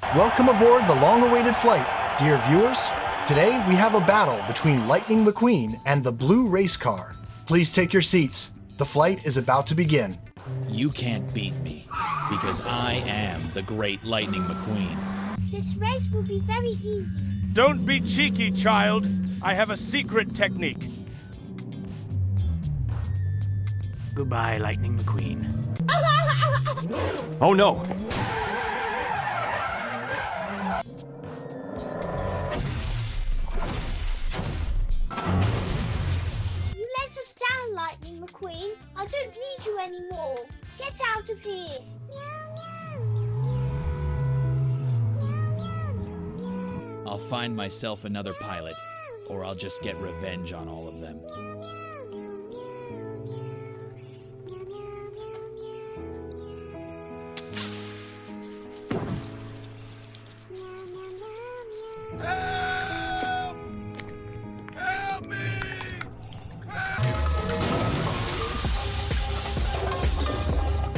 Welcome aboard the long-awaited flight, dear viewers. Today we have a battle between Lightning McQueen and the blue race car. Please take your seats. The flight is about to begin. You can't beat me, because I am the great Lightning McQueen. This race will be very easy. Don't be cheeky, child. I have a secret technique. Goodbye, Lightning McQueen. Oh no! You let us down, Lightning McQueen. I don't need you anymore. Get out of here. I'll find myself another pilot, or I'll just get revenge on all of them.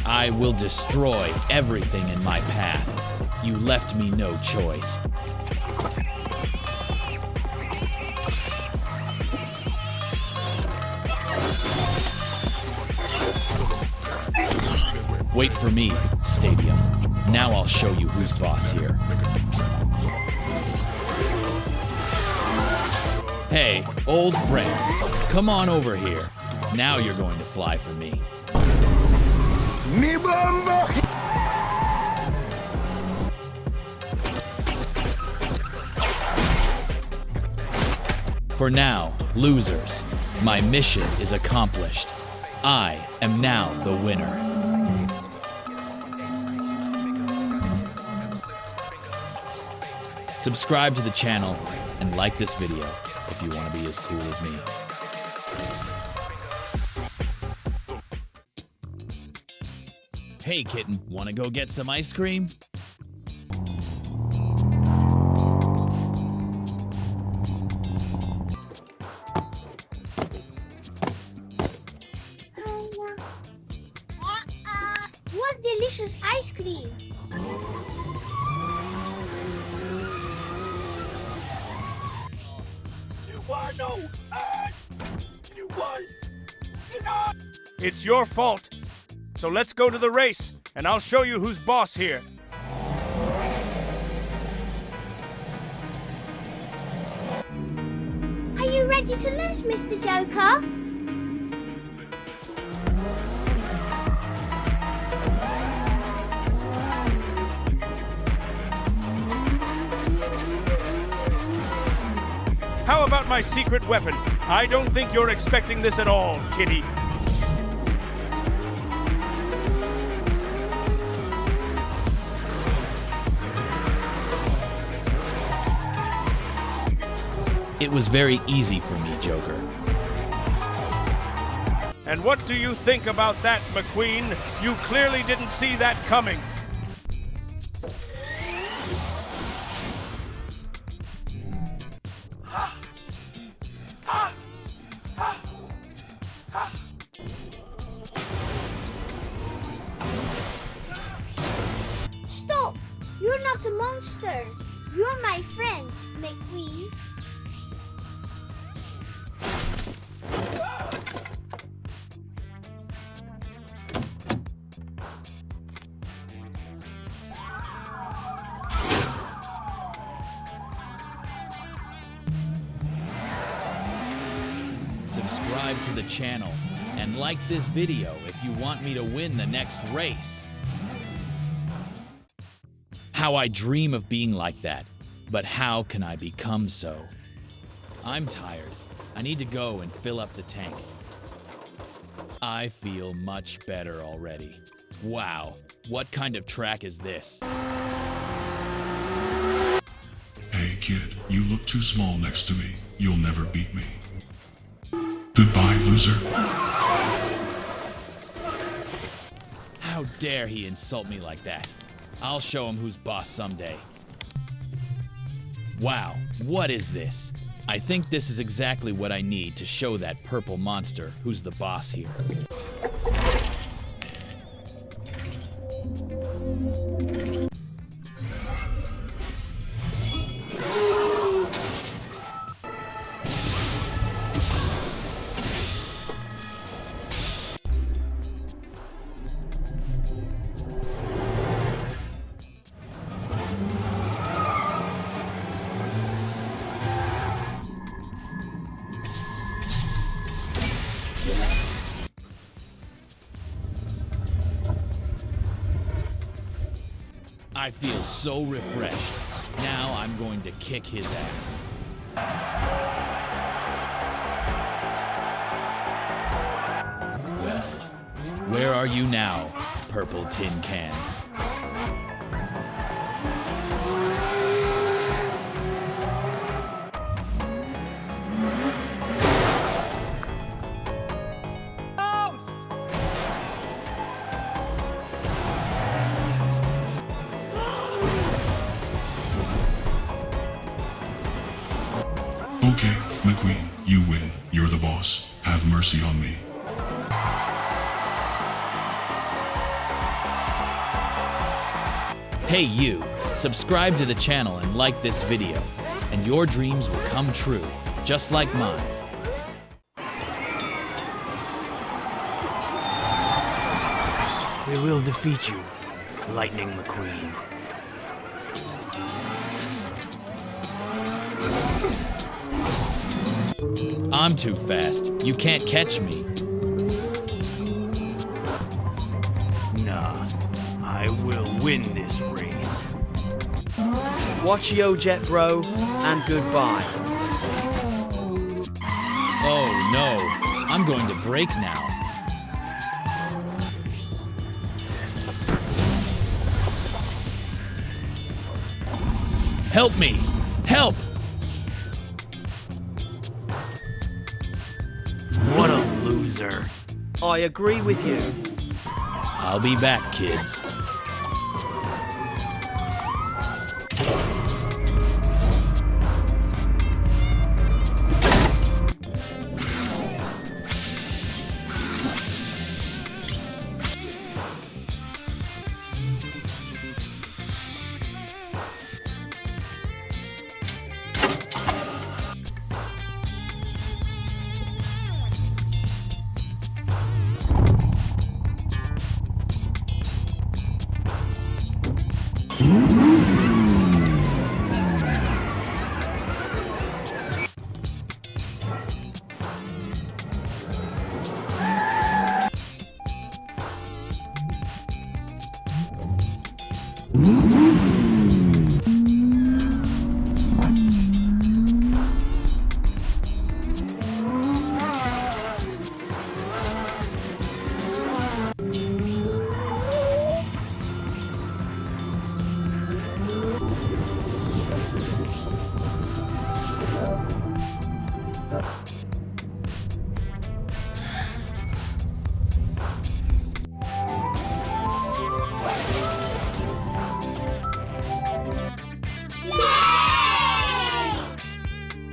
I will destroy everything in my path. You left me no choice. Wait for me, Stadium. Now I'll show you who's boss here. Hey, old friend, come on over here. Now you're going to fly for me. For now, losers, my mission is accomplished. I am now the winner. Subscribe to the channel and like this video if you want to be as cool as me. Hey kitten, wanna go get some ice cream? What delicious ice cream. It's your fault. So let's go to the race, and I'll show you who's boss here. Are you ready to lose, Mr. Joker? How about my secret weapon? I don't think you're expecting this at all, kitty. It was very easy for me, Joker. And what do you think about that, McQueen? You clearly didn't see that coming. Stop! You're not a monster. You're my friend, McQueen. Subscribe to the channel and like this video if you want me to win the next race. How I dream of being like that, but how can I become so? I'm tired. I need to go and fill up the tank. I feel much better already. Wow, what kind of track is this? Hey kid, you look too small next to me. You'll never beat me. Goodbye, loser. How dare he insult me like that? I'll show him who's boss someday. Wow, what is this? I think this is exactly what I need to show that purple monster who's the boss here. I feel so refreshed. Now I'm going to kick his ass. Well, where are you now, purple tin can? Okay, McQueen, you win. You're the boss. Have mercy on me. Hey you, subscribe to the channel and like this video, and your dreams will come true, just like mine. We will defeat you, Lightning McQueen. I'm too fast. You can't catch me. Nah, I will win this race. Watch yo jet, bro, and goodbye. Oh no, I'm going to break now. Help me! Help! What a loser. I agree with you. I'll be back, kids.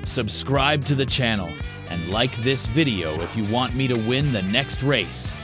Subscribe to the channel and like this video if you want me to win the next race.